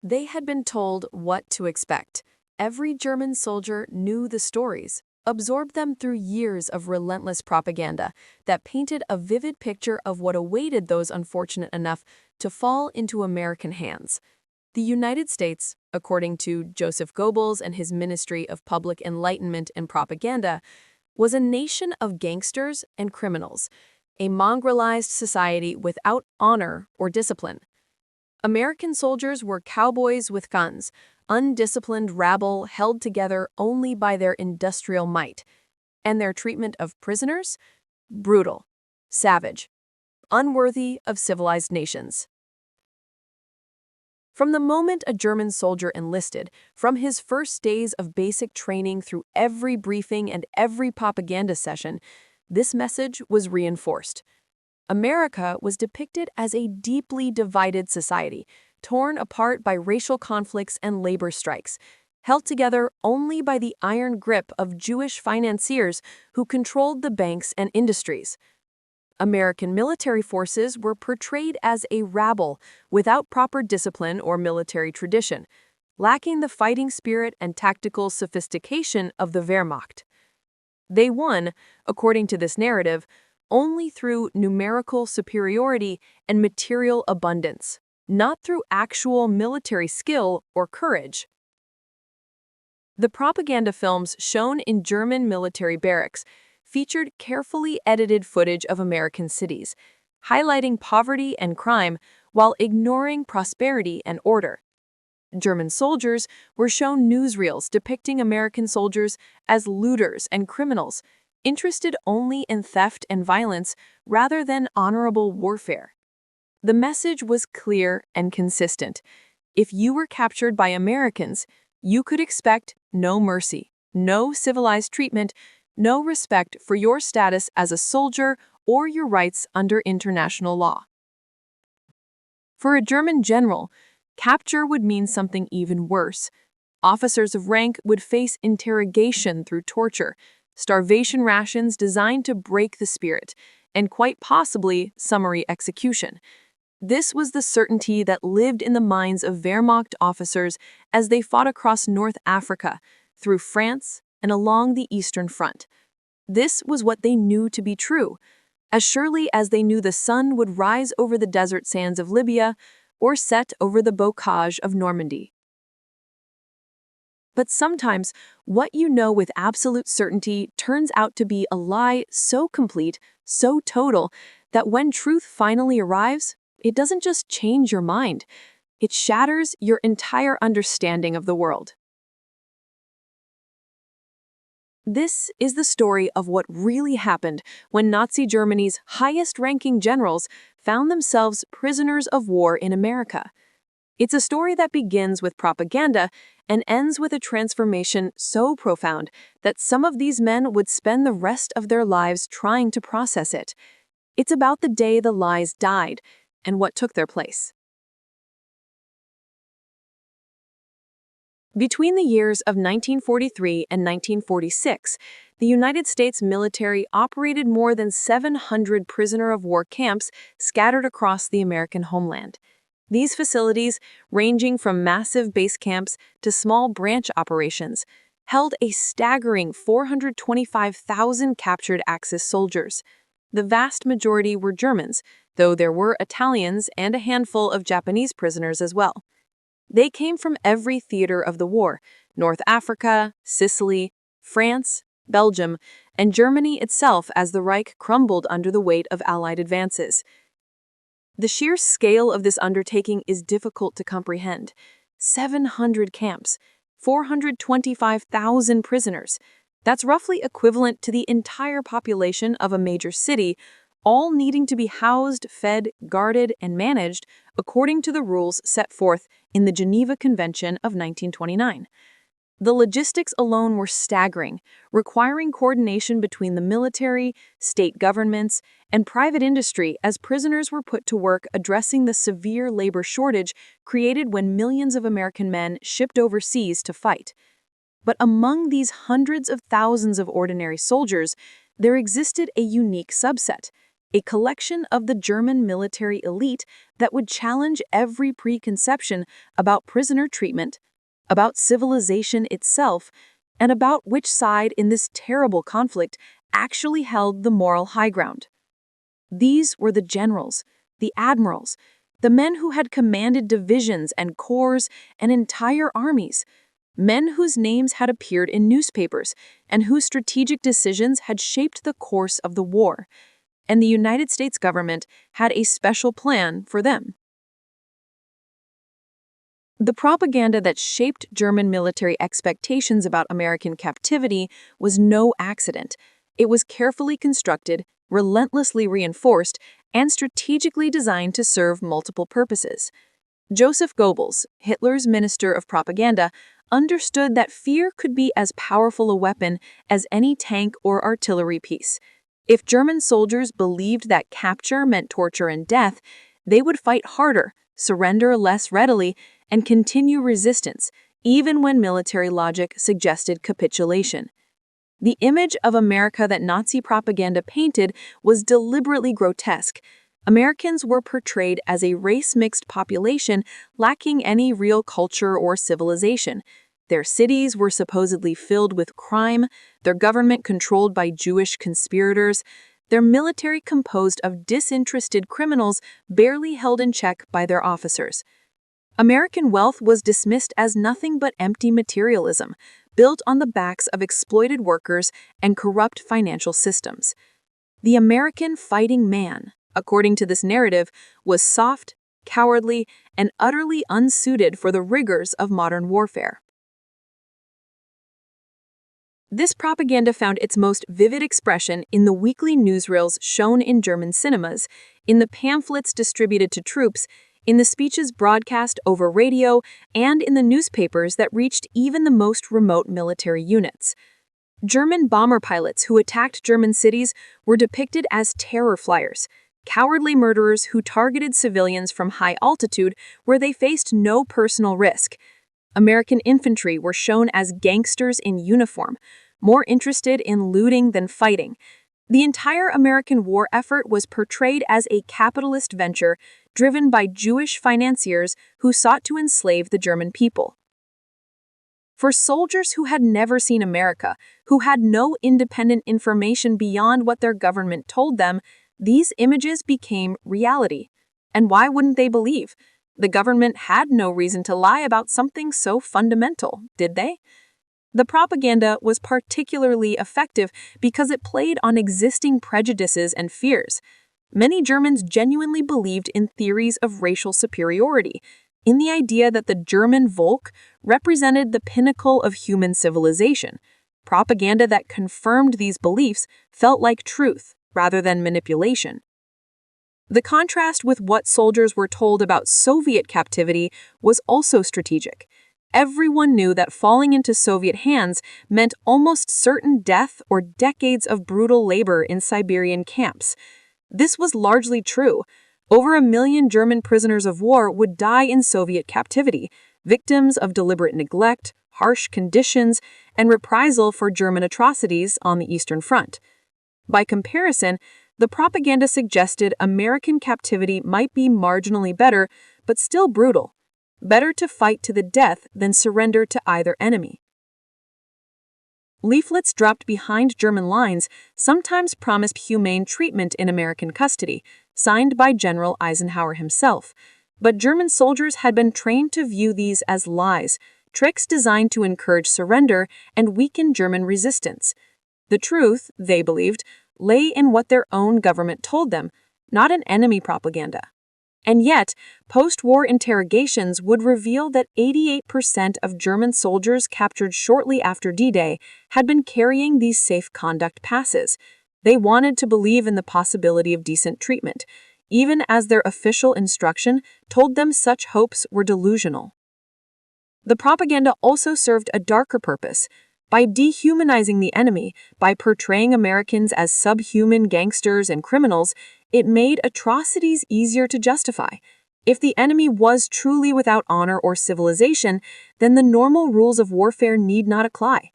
They had been told what to expect. Every German soldier knew the stories, absorbed them through years of relentless propaganda that painted a vivid picture of what awaited those unfortunate enough to fall into American hands. The United States, according to Joseph Goebbels and his Ministry of Public Enlightenment and Propaganda, was a nation of gangsters and criminals, a mongrelized society without honor or discipline. American soldiers were cowboys with guns, undisciplined rabble held together only by their industrial might, and their treatment of prisoners? Brutal, savage, unworthy of civilized nations. From the moment a German soldier enlisted, from his first days of basic training through every briefing and every propaganda session, this message was reinforced. America was depicted as a deeply divided society, torn apart by racial conflicts and labor strikes, held together only by the iron grip of Jewish financiers who controlled the banks and industries. American military forces were portrayed as a rabble without proper discipline or military tradition, lacking the fighting spirit and tactical sophistication of the Wehrmacht. They won, according to this narrative, only through numerical superiority and material abundance, not through actual military skill or courage. The propaganda films shown in German military barracks featured carefully edited footage of American cities, highlighting poverty and crime while ignoring prosperity and order. German soldiers were shown newsreels depicting American soldiers as looters and criminals, interested only in theft and violence rather than honorable warfare. The message was clear and consistent. If you were captured by Americans, you could expect no mercy, no civilized treatment, no respect for your status as a soldier or your rights under international law. For a German general, capture would mean something even worse. Officers of rank would face interrogation through torture, starvation rations designed to break the spirit, and quite possibly summary execution. This was the certainty that lived in the minds of Wehrmacht officers as they fought across North Africa, through France, and along the Eastern Front. This was what they knew to be true, as surely as they knew the sun would rise over the desert sands of Libya or set over the bocage of Normandy. But sometimes, what you know with absolute certainty turns out to be a lie so complete, so total, that when truth finally arrives, it doesn't just change your mind, it shatters your entire understanding of the world. This is the story of what really happened when Nazi Germany's highest-ranking generals found themselves prisoners of war in America. It's a story that begins with propaganda and ends with a transformation so profound that some of these men would spend the rest of their lives trying to process it. It's about the day the lies died and what took their place. Between the years of 1943 and 1946, the United States military operated more than 700 prisoner-of-war camps scattered across the American homeland. These facilities, ranging from massive base camps to small branch operations, held a staggering 425,000 captured Axis soldiers. The vast majority were Germans, though there were Italians and a handful of Japanese prisoners as well. They came from every theater of the war: North Africa, Sicily, France, Belgium, and Germany itself as the Reich crumbled under the weight of Allied advances. The sheer scale of this undertaking is difficult to comprehend. 700 camps, 425,000 prisoners. That's roughly equivalent to the entire population of a major city, all needing to be housed, fed, guarded, and managed according to the rules set forth in the Geneva Convention of 1929. The logistics alone were staggering, requiring coordination between the military, state governments, and private industry as prisoners were put to work addressing the severe labor shortage created when millions of American men shipped overseas to fight. But among these hundreds of thousands of ordinary soldiers, there existed a unique subset, a collection of the German military elite that would challenge every preconception about prisoner treatment, about civilization itself, and about which side in this terrible conflict actually held the moral high ground. These were the generals, the admirals, the men who had commanded divisions and corps and entire armies, men whose names had appeared in newspapers and whose strategic decisions had shaped the course of the war, and the United States government had a special plan for them. The propaganda that shaped German military expectations about American captivity was no accident. It was carefully constructed, relentlessly reinforced, and strategically designed to serve multiple purposes. Joseph Goebbels, Hitler's Minister of Propaganda, understood that fear could be as powerful a weapon as any tank or artillery piece. If German soldiers believed that capture meant torture and death, they would fight harder, surrender less readily, and continue resistance, even when military logic suggested capitulation. The image of America that Nazi propaganda painted was deliberately grotesque. Americans were portrayed as a race-mixed population lacking any real culture or civilization. Their cities were supposedly filled with crime, their government controlled by Jewish conspirators, their military composed of disinterested criminals barely held in check by their officers. American wealth was dismissed as nothing but empty materialism, built on the backs of exploited workers and corrupt financial systems. The American fighting man, according to this narrative, was soft, cowardly, and utterly unsuited for the rigors of modern warfare. This propaganda found its most vivid expression in the weekly newsreels shown in German cinemas, in the pamphlets distributed to troops, in the speeches broadcast over radio, and in the newspapers that reached even the most remote military units. German bomber pilots who attacked German cities were depicted as terror flyers, cowardly murderers who targeted civilians from high altitude where they faced no personal risk. American infantry were shown as gangsters in uniform, more interested in looting than fighting. The entire American war effort was portrayed as a capitalist venture driven by Jewish financiers who sought to enslave the German people. For soldiers who had never seen America, who had no independent information beyond what their government told them, these images became reality. And why wouldn't they believe? The government had no reason to lie about something so fundamental, did they? The propaganda was particularly effective because it played on existing prejudices and fears. Many Germans genuinely believed in theories of racial superiority, in the idea that the German Volk represented the pinnacle of human civilization. Propaganda that confirmed these beliefs felt like truth rather than manipulation. The contrast with what soldiers were told about Soviet captivity was also strategic. Everyone knew that falling into Soviet hands meant almost certain death or decades of brutal labor in Siberian camps. This was largely true. Over 1 million German prisoners of war would die in Soviet captivity, victims of deliberate neglect, harsh conditions, and reprisal for German atrocities on the Eastern Front. By comparison, the propaganda suggested American captivity might be marginally better, but still brutal. Better to fight to the death than surrender to either enemy. Leaflets dropped behind German lines sometimes promised humane treatment in American custody, signed by General Eisenhower himself. But German soldiers had been trained to view these as lies, tricks designed to encourage surrender and weaken German resistance. The truth, they believed, lay in what their own government told them, not in enemy propaganda. And yet, post-war interrogations would reveal that 88% of German soldiers captured shortly after D-Day had been carrying these safe conduct passes. They wanted to believe in the possibility of decent treatment, even as their official instruction told them such hopes were delusional. The propaganda also served a darker purpose. By dehumanizing the enemy, by portraying Americans as subhuman gangsters and criminals, it made atrocities easier to justify. If the enemy was truly without honor or civilization, then the normal rules of warfare need not apply.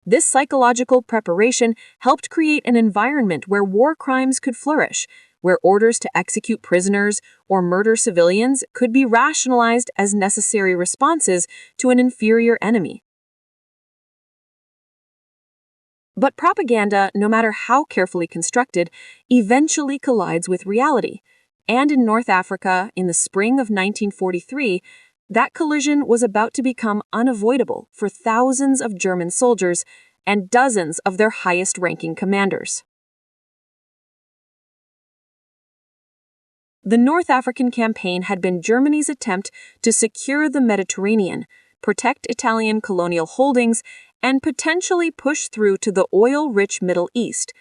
This psychological preparation helped create an environment where war crimes could flourish, where orders to execute prisoners or murder civilians could be rationalized as necessary responses to an inferior enemy. But propaganda, no matter how carefully constructed, eventually collides with reality. And in North Africa, in the spring of 1943, that collision was about to become unavoidable for thousands of German soldiers and dozens of their highest-ranking commanders. The North African campaign had been Germany's attempt to secure the Mediterranean, protect Italian colonial holdings, and potentially push through to the oil-rich Middle East.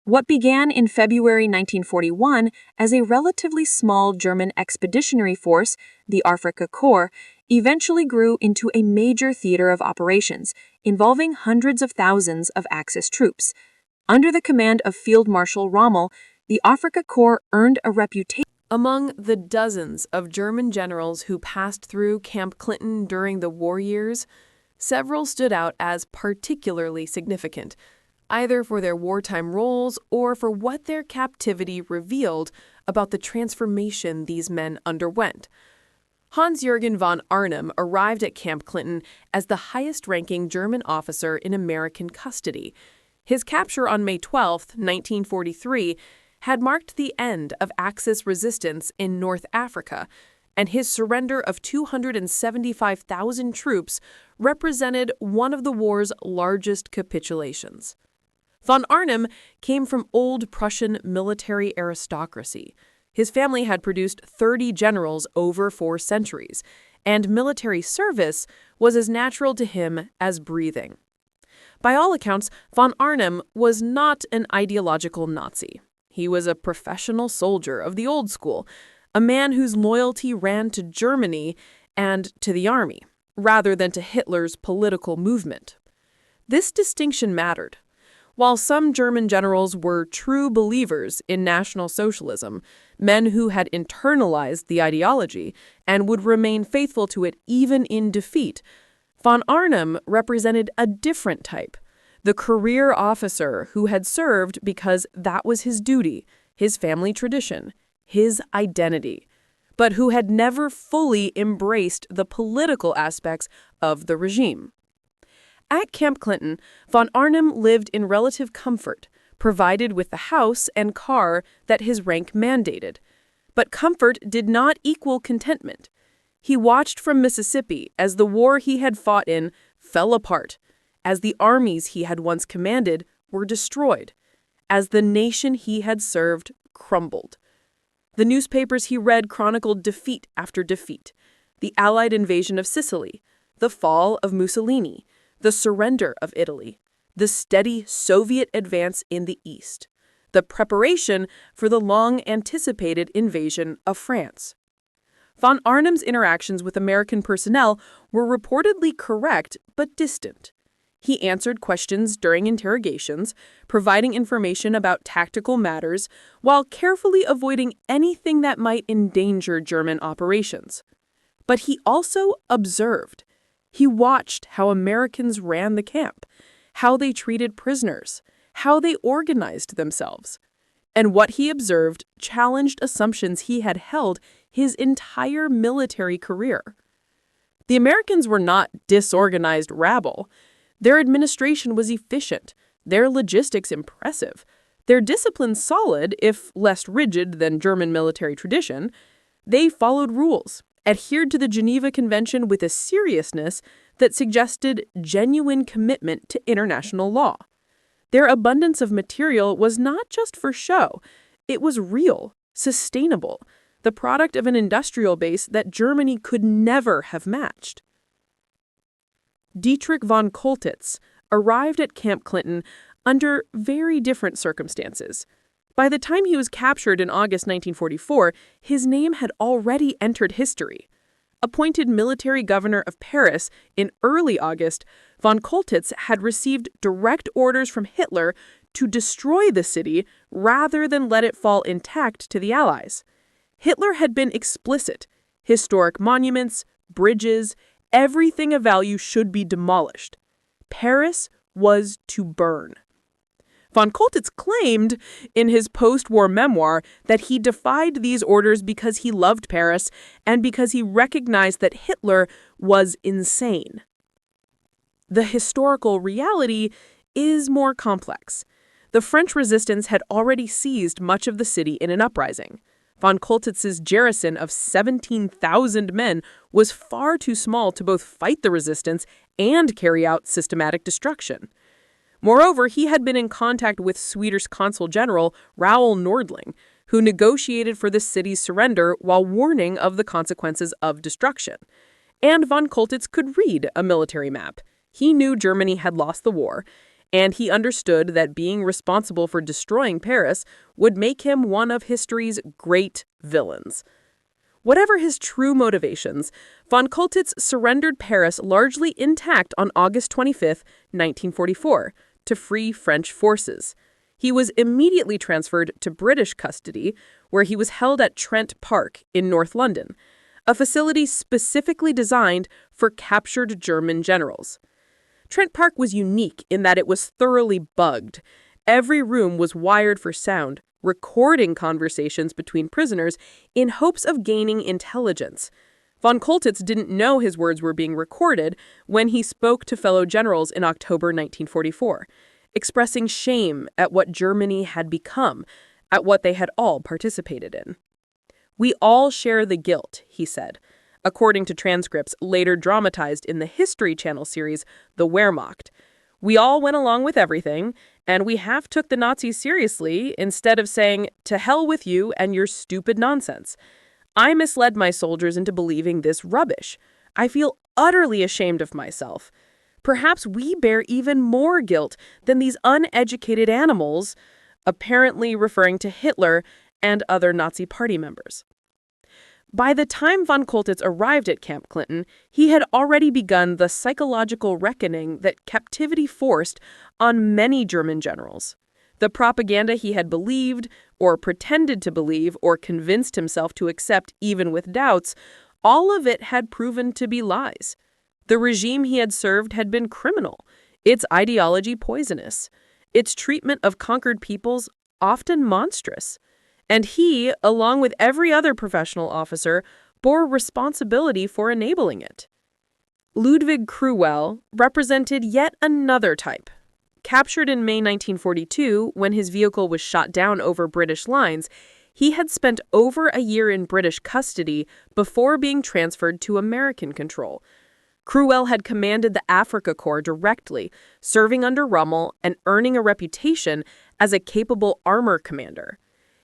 What began in February 1941 as a relatively small German expeditionary force, the Afrika Korps, eventually grew into a major theater of operations, involving hundreds of thousands of Axis troops. Under the command of Field Marshal Rommel, the Afrika Korps earned a reputation. Among the dozens of German generals who passed through Camp Clinton during the war years, several stood out as particularly significant, either for their wartime roles or for what their captivity revealed about the transformation these men underwent. Hans-Jürgen von Arnim arrived at Camp Clinton as the highest-ranking German officer in American custody. His capture on May 12, 1943, had marked the end of Axis resistance in North Africa, and his surrender of 275,000 troops represented one of the war's largest capitulations. Von Arnim came from old Prussian military aristocracy. His family had produced 30 generals over 4 centuries, and military service was as natural to him as breathing. By all accounts, von Arnim was not an ideological Nazi. He was a professional soldier of the old school, a man whose loyalty ran to Germany and to the army, rather than to Hitler's political movement. This distinction mattered. While some German generals were true believers in National Socialism, men who had internalized the ideology and would remain faithful to it even in defeat, von Arnim represented a different type, the career officer who had served because that was his duty, his family tradition, his identity, but who had never fully embraced the political aspects of the regime. At Camp Clinton, von Arnim lived in relative comfort, provided with the house and car that his rank mandated. But comfort did not equal contentment. He watched from Mississippi as the war he had fought in fell apart, as the armies he had once commanded were destroyed, as the nation he had served crumbled. The newspapers he read chronicled defeat after defeat: the Allied invasion of Sicily, the fall of Mussolini, the surrender of Italy, the steady Soviet advance in the East, the preparation for the long-anticipated invasion of France. Von Arnim's interactions with American personnel were reportedly correct but distant. He answered questions during interrogations, providing information about tactical matters, while carefully avoiding anything that might endanger German operations. But he also observed. He watched how Americans ran the camp, how they treated prisoners, how they organized themselves. And what he observed challenged assumptions he had held his entire military career. The Americans were not disorganized rabble. Their administration was efficient, their logistics impressive, their discipline solid, if less rigid than German military tradition. They followed rules, adhered to the Geneva Convention with a seriousness that suggested genuine commitment to international law. Their abundance of material was not just for show, it was real, sustainable, the product of an industrial base that Germany could never have matched. Dietrich von Choltitz arrived at Camp Clinton under very different circumstances. By the time he was captured in August 1944, his name had already entered history. Appointed military governor of Paris in early August, von Choltitz had received direct orders from Hitler to destroy the city rather than let it fall intact to the Allies. Hitler had been explicit: historic monuments, bridges, everything of value should be demolished. Paris was to burn. Von Choltitz claimed in his post-war memoir that he defied these orders because he loved Paris and because he recognized that Hitler was insane. The historical reality is more complex. The French resistance had already seized much of the city in an uprising. Von Choltitz's garrison of 17,000 men was far too small to both fight the resistance and carry out systematic destruction. Moreover, he had been in contact with Swedish Consul General Raoul Nordling, who negotiated for the city's surrender while warning of the consequences of destruction. And von Choltitz could read a military map. He knew Germany had lost the war, and he understood that being responsible for destroying Paris would make him one of history's great villains. Whatever his true motivations, von Choltitz surrendered Paris largely intact on August 25, 1944, to free French forces. He was immediately transferred to British custody, where he was held at Trent Park in North London, a facility specifically designed for captured German generals. Trent Park was unique in that it was thoroughly bugged. Every room was wired for sound, recording conversations between prisoners in hopes of gaining intelligence. Von Choltitz didn't know his words were being recorded when he spoke to fellow generals in October 1944, expressing shame at what Germany had become, at what they had all participated in. "We all share the guilt," he said, according to transcripts later dramatized in the History Channel series The Wehrmacht. "We all went along with everything, and we half took the Nazis seriously instead of saying, 'To hell with you and your stupid nonsense.' I misled my soldiers into believing this rubbish. I feel utterly ashamed of myself. Perhaps we bear even more guilt than these uneducated animals," apparently referring to Hitler and other Nazi party members. By the time von Choltitz arrived at Camp Clinton, he had already begun the psychological reckoning that captivity forced on many German generals. The propaganda he had believed, or pretended to believe, or convinced himself to accept even with doubts, all of it had proven to be lies. The regime he had served had been criminal, its ideology poisonous, its treatment of conquered peoples often monstrous. And he, along with every other professional officer, bore responsibility for enabling it. Ludwig Cruwell represented yet another type. Captured in May 1942, when his vehicle was shot down over British lines, he had spent over a year in British custody before being transferred to American control. Cruwell had commanded the Africa Corps directly, serving under Rommel and earning a reputation as a capable armor commander.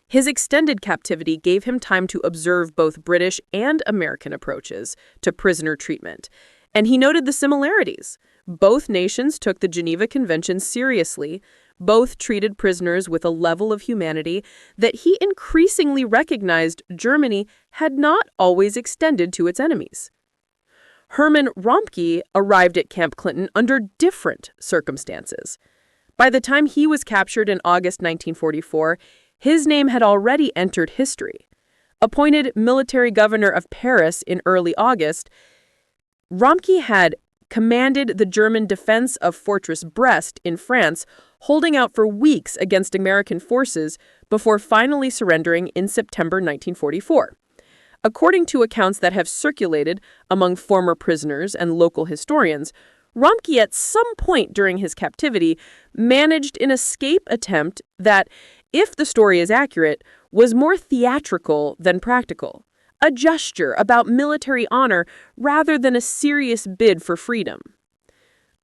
His extended captivity gave him time to observe both British and American approaches to prisoner treatment, and he noted the similarities. Both nations took the Geneva Convention seriously. Both treated prisoners with a level of humanity that he increasingly recognized Germany had not always extended to its enemies. Hermann Rompke arrived at Camp Clinton under different circumstances. By the time he was captured in August 1944, his name had already entered history. Appointed military governor of Paris in early August, Rompke had commanded the German defense of Fortress Brest in France, holding out for weeks against American forces before finally surrendering in September 1944. According to accounts that have circulated among former prisoners and local historians, Rompke at some point during his captivity managed an escape attempt that, if the story is accurate, was more theatrical than practical. A gesture about military honor rather than a serious bid for freedom.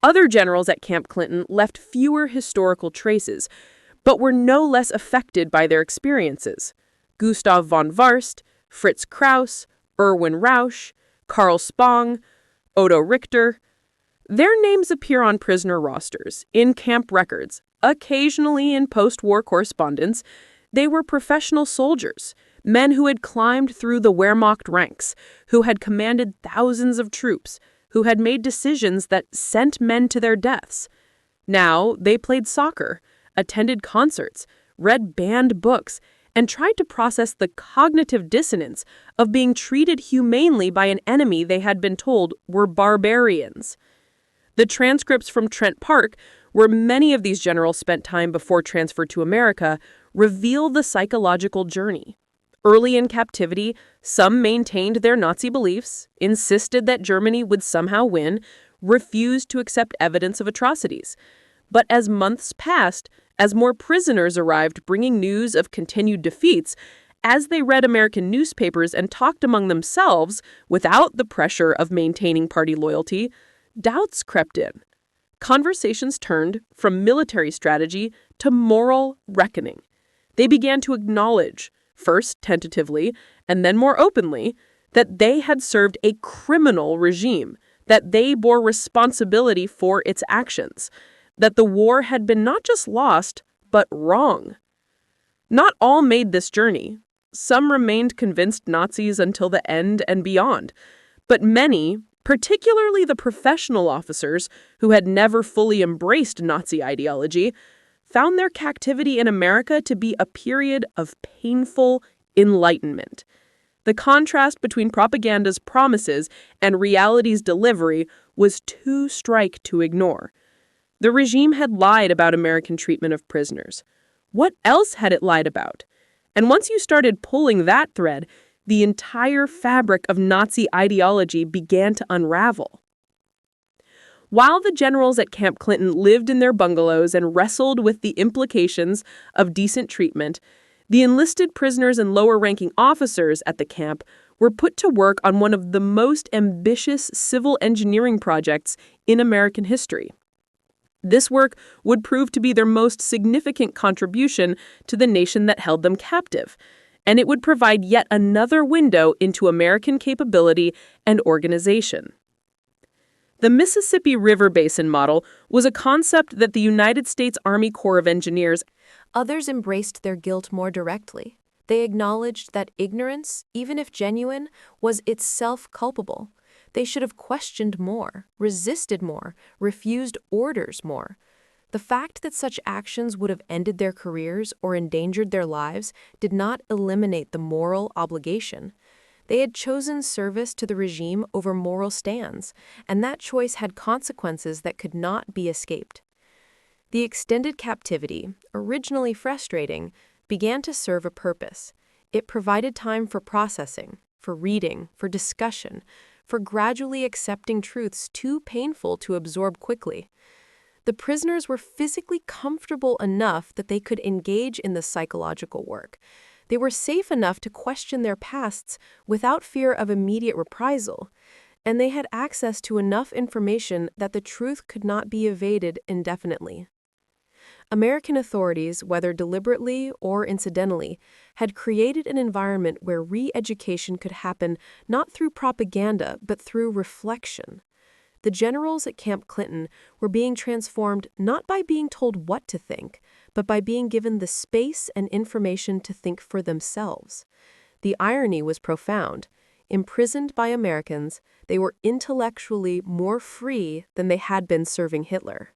Other generals at Camp Clinton left fewer historical traces, but were no less affected by their experiences. Gustav von Warst, Fritz Kraus, Erwin Rausch, Karl Spong, Otto Richter. Their names appear on prisoner rosters, in camp records, occasionally in post-war correspondence. They were professional soldiers, men who had climbed through the Wehrmacht ranks, who had commanded thousands of troops, who had made decisions that sent men to their deaths. Now they played soccer, attended concerts, read banned books, and tried to process the cognitive dissonance of being treated humanely by an enemy they had been told were barbarians. The transcripts from Trent Park where many of these generals spent time before transfer to America, reveal the psychological journey. Early in captivity, some maintained their Nazi beliefs, insisted that Germany would somehow win, refused to accept evidence of atrocities. But as months passed, as more prisoners arrived bringing news of continued defeats, as they read American newspapers and talked among themselves without the pressure of maintaining party loyalty, doubts crept in. Conversations turned from military strategy to moral reckoning. They began to acknowledge, first tentatively and then more openly, that they had served a criminal regime, that they bore responsibility for its actions, that the war had been not just lost, but wrong. Not all made this journey. Some remained convinced Nazis until the end and beyond, but many, particularly the professional officers who had never fully embraced Nazi ideology, found their captivity in America to be a period of painful enlightenment. The contrast between propaganda's promises and reality's delivery was too stark to ignore. The regime had lied about American treatment of prisoners. What else had it lied about? And once you started pulling that thread, the entire fabric of Nazi ideology began to unravel. While the generals at Camp Clinton lived in their bungalows and wrestled with the implications of decent treatment, the enlisted prisoners and lower-ranking officers at the camp were put to work on one of the most ambitious civil engineering projects in American history. This work would prove to be their most significant contribution to the nation that held them captive, and it would provide yet another window into American capability and organization. The Mississippi River Basin Model was a concept that the United States Army Corps of Engineers. Others embraced their guilt more directly. They acknowledged that ignorance, even if genuine, was itself culpable. They should have questioned more, resisted more, refused orders more. The fact that such actions would have ended their careers or endangered their lives did not eliminate the moral obligation. They had chosen service to the regime over moral stands, and that choice had consequences that could not be escaped. The extended captivity, originally frustrating, began to serve a purpose. It provided time for processing, for reading, for discussion, for gradually accepting truths too painful to absorb quickly. The prisoners were physically comfortable enough that they could engage in the psychological work. They were safe enough to question their pasts without fear of immediate reprisal, and they had access to enough information that the truth could not be evaded indefinitely. American authorities, whether deliberately or incidentally, had created an environment where re-education could happen not through propaganda but through reflection. The generals at Camp Clinton were being transformed not by being told what to think, but by being given the space and information to think for themselves. The irony was profound. Imprisoned by Americans, they were intellectually more free than they had been serving Hitler.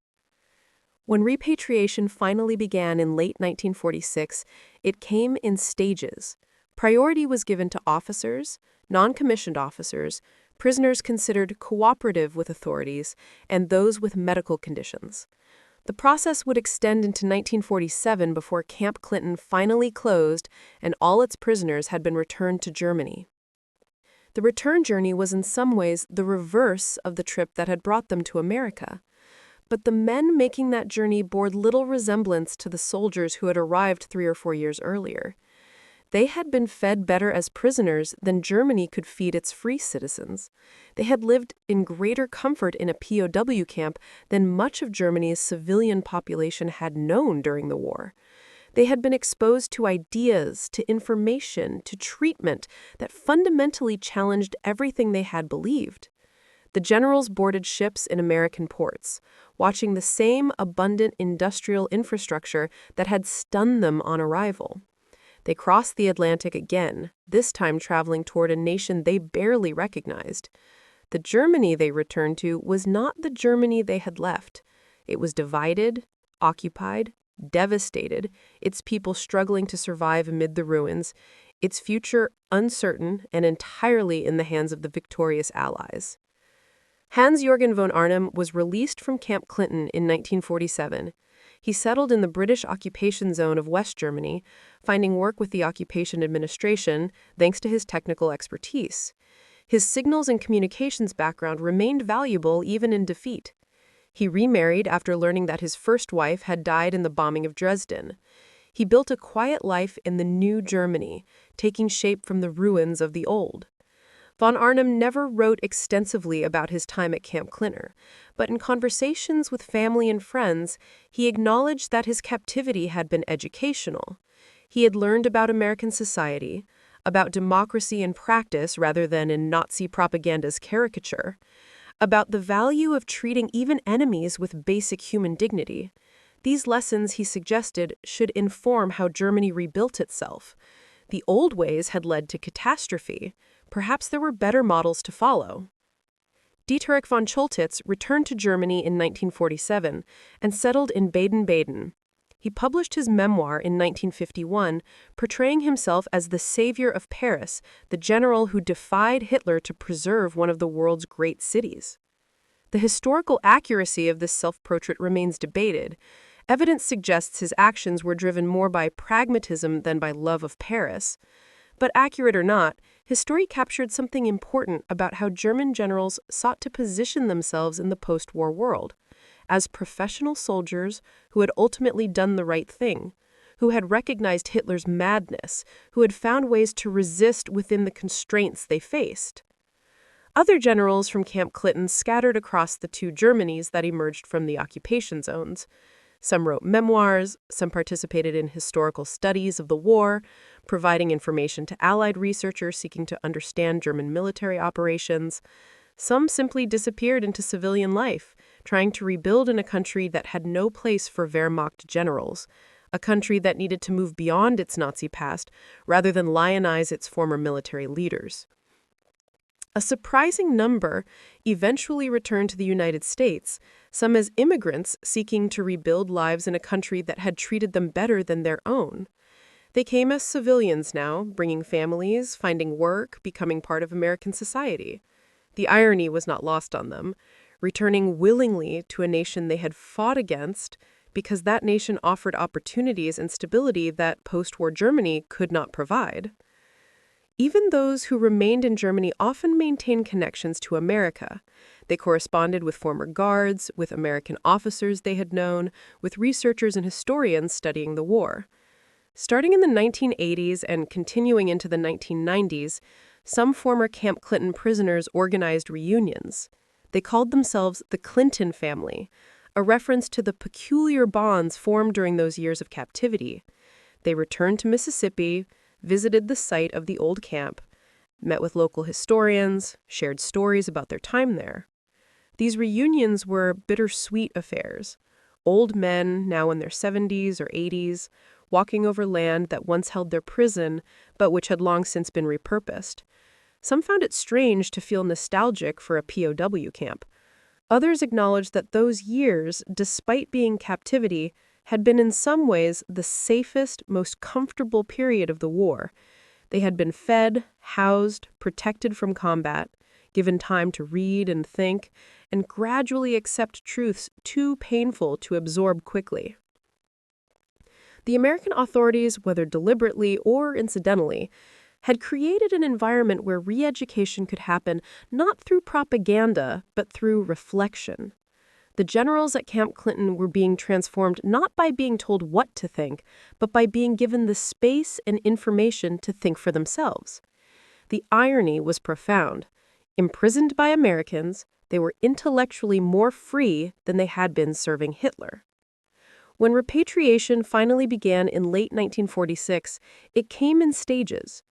When repatriation finally began in late 1946, it came in stages. Priority was given to officers, non-commissioned officers, prisoners considered cooperative with authorities, and those with medical conditions. The process would extend into 1947 before Camp Clinton finally closed and all its prisoners had been returned to Germany. The return journey was in some ways the reverse of the trip that had brought them to America. But the men making that journey bore little resemblance to the soldiers who had arrived 3 or 4 years earlier. They had been fed better as prisoners than Germany could feed its free citizens. They had lived in greater comfort in a POW camp than much of Germany's civilian population had known during the war. They had been exposed to ideas, to information, to treatment that fundamentally challenged everything they had believed. The generals boarded ships in American ports, watching the same abundant industrial infrastructure that had stunned them on arrival. They crossed the Atlantic again, this time traveling toward a nation they barely recognized. The Germany they returned to was not the Germany they had left. It was divided, occupied, devastated, its people struggling to survive amid the ruins, its future uncertain and entirely in the hands of the victorious Allies. Hans-Jürgen von Arnim was released from Camp Clinton in 1947. He settled in the British occupation zone of West Germany, finding work with the occupation administration thanks to his technical expertise. His signals and communications background remained valuable even in defeat. He remarried after learning that his first wife had died in the bombing of Dresden. He built a quiet life in the new Germany, taking shape from the ruins of the old. Von Arnim never wrote extensively about his time at Camp Clinton, but in conversations with family and friends, he acknowledged that his captivity had been educational. He had learned about American society, about democracy in practice rather than in Nazi propaganda's caricature, about the value of treating even enemies with basic human dignity. These lessons, he suggested, should inform how Germany rebuilt itself. The old ways had led to catastrophe. Perhaps there were better models to follow. Dietrich von Choltitz returned to Germany in 1947 and settled in Baden-Baden. He published his memoir in 1951, portraying himself as the savior of Paris, the general who defied Hitler to preserve one of the world's great cities. The historical accuracy of this self-portrait remains debated. Evidence suggests his actions were driven more by pragmatism than by love of Paris. But accurate or not, his story captured something important about how German generals sought to position themselves in the post-war world as professional soldiers who had ultimately done the right thing, who had recognized Hitler's madness, who had found ways to resist within the constraints they faced. Other generals from Camp Clinton scattered across the two Germanys that emerged from the occupation zones. Some wrote memoirs, some participated in historical studies of the war, providing information to Allied researchers seeking to understand German military operations. Some simply disappeared into civilian life, trying to rebuild in a country that had no place for Wehrmacht generals, a country that needed to move beyond its Nazi past rather than lionize its former military leaders. A surprising number eventually returned to the United States, some as immigrants seeking to rebuild lives in a country that had treated them better than their own. They came as civilians now, bringing families, finding work, becoming part of American society. The irony was not lost on them, returning willingly to a nation they had fought against because that nation offered opportunities and stability that post-war Germany could not provide. Even those who remained in Germany often maintained connections to America. They corresponded with former guards, with American officers they had known, with researchers and historians studying the war. Starting in the 1980s and continuing into the 1990s, some former Camp Clinton prisoners organized reunions. They called themselves the Clinton family, a reference to the peculiar bonds formed during those years of captivity. They returned to Mississippi, visited the site of the old camp, met with local historians, shared stories about their time there. These reunions were bittersweet affairs. Old men, now in their 70s or 80s, walking over land that once held their prison, but which had long since been repurposed. Some found it strange to feel nostalgic for a POW camp. Others acknowledged that those years, despite being captivity, had been in some ways the safest, most comfortable period of the war. They had been fed, housed, protected from combat, given time to read and think, and gradually accept truths too painful to absorb quickly. The American authorities, whether deliberately or incidentally, had created an environment where re-education could happen not through propaganda, but through reflection. The generals at Camp Clinton were being transformed not by being told what to think, but by being given the space and information to think for themselves. The irony was profound. Imprisoned by Americans, they were intellectually more free than they had been serving Hitler. When repatriation finally began in late 1946, it came in stages.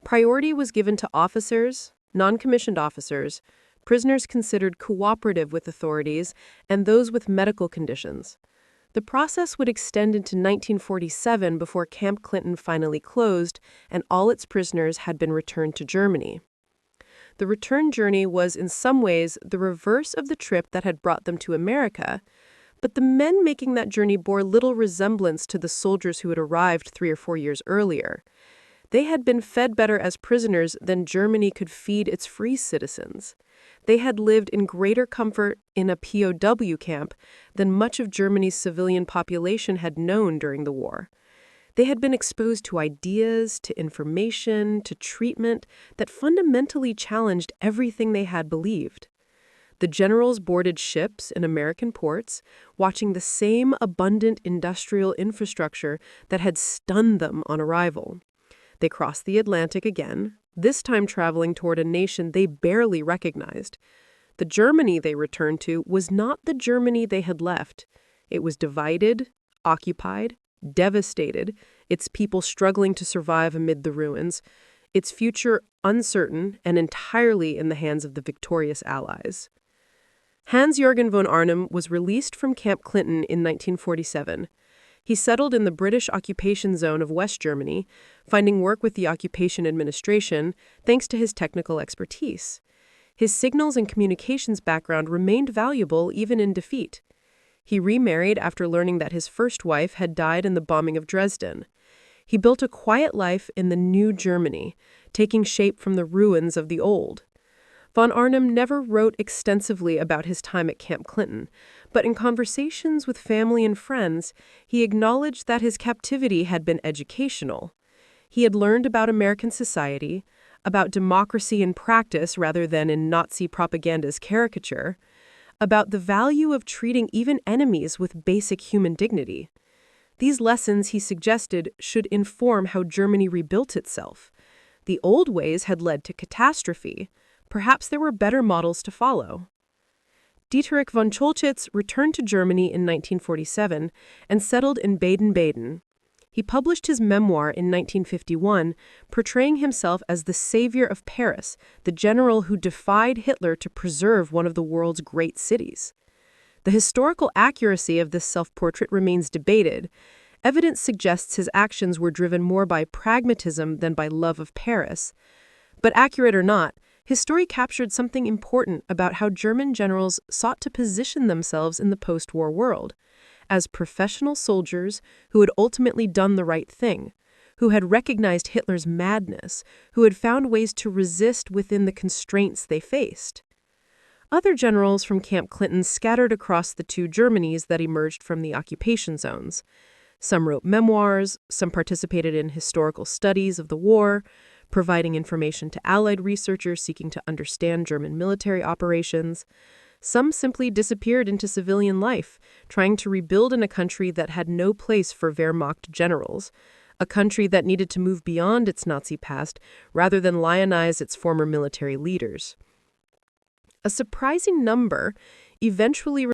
Priority was given to officers, non-commissioned officers, prisoners considered cooperative with authorities, and those with medical conditions. The process would extend into 1947 before Camp Clinton finally closed and all its prisoners had been returned to Germany. The return journey was in some ways the reverse of the trip that had brought them to America, but the men making that journey bore little resemblance to the soldiers who had arrived 3 or 4 years earlier. They had been fed better as prisoners than Germany could feed its free citizens. They had lived in greater comfort in a POW camp than much of Germany's civilian population had known during the war. They had been exposed to ideas, to information, to treatment that fundamentally challenged everything they had believed. The generals boarded ships in American ports, watching the same abundant industrial infrastructure that had stunned them on arrival. They crossed the Atlantic again, this time traveling toward a nation they barely recognized. The Germany they returned to was not the Germany they had left. It was divided, occupied, devastated, its people struggling to survive amid the ruins, its future uncertain and entirely in the hands of the victorious Allies. Hans-Jürgen von Arnim was released from Camp Clinton in 1947. He settled in the British occupation zone of West Germany, finding work with the occupation administration thanks to his technical expertise. His signals and communications background remained valuable even in defeat. He remarried after learning that his first wife had died in the bombing of Dresden. He built a quiet life in the new Germany, taking shape from the ruins of the old. Von Arnim never wrote extensively about his time at Camp Clinton, but in conversations with family and friends, he acknowledged that his captivity had been educational. He had learned about American society, about democracy in practice rather than in Nazi propaganda's caricature, about the value of treating even enemies with basic human dignity. These lessons, he suggested, should inform how Germany rebuilt itself. The old ways had led to catastrophe. Perhaps there were better models to follow. Dietrich von Choltitz returned to Germany in 1947 and settled in Baden-Baden. He published his memoir in 1951, portraying himself as the savior of Paris, the general who defied Hitler to preserve one of the world's great cities. The historical accuracy of this self-portrait remains debated. Evidence suggests his actions were driven more by pragmatism than by love of Paris. But accurate or not, his story captured something important about how German generals sought to position themselves in the post-war world as professional soldiers who had ultimately done the right thing, who had recognized Hitler's madness, who had found ways to resist within the constraints they faced. Other generals from Camp Clinton scattered across the two Germanys that emerged from the occupation zones. Some wrote memoirs, some participated in historical studies of the war, providing information to Allied researchers seeking to understand German military operations. Some simply disappeared into civilian life, trying to rebuild in a country that had no place for Wehrmacht generals, a country that needed to move beyond its Nazi past rather than lionize its former military leaders. A surprising number eventually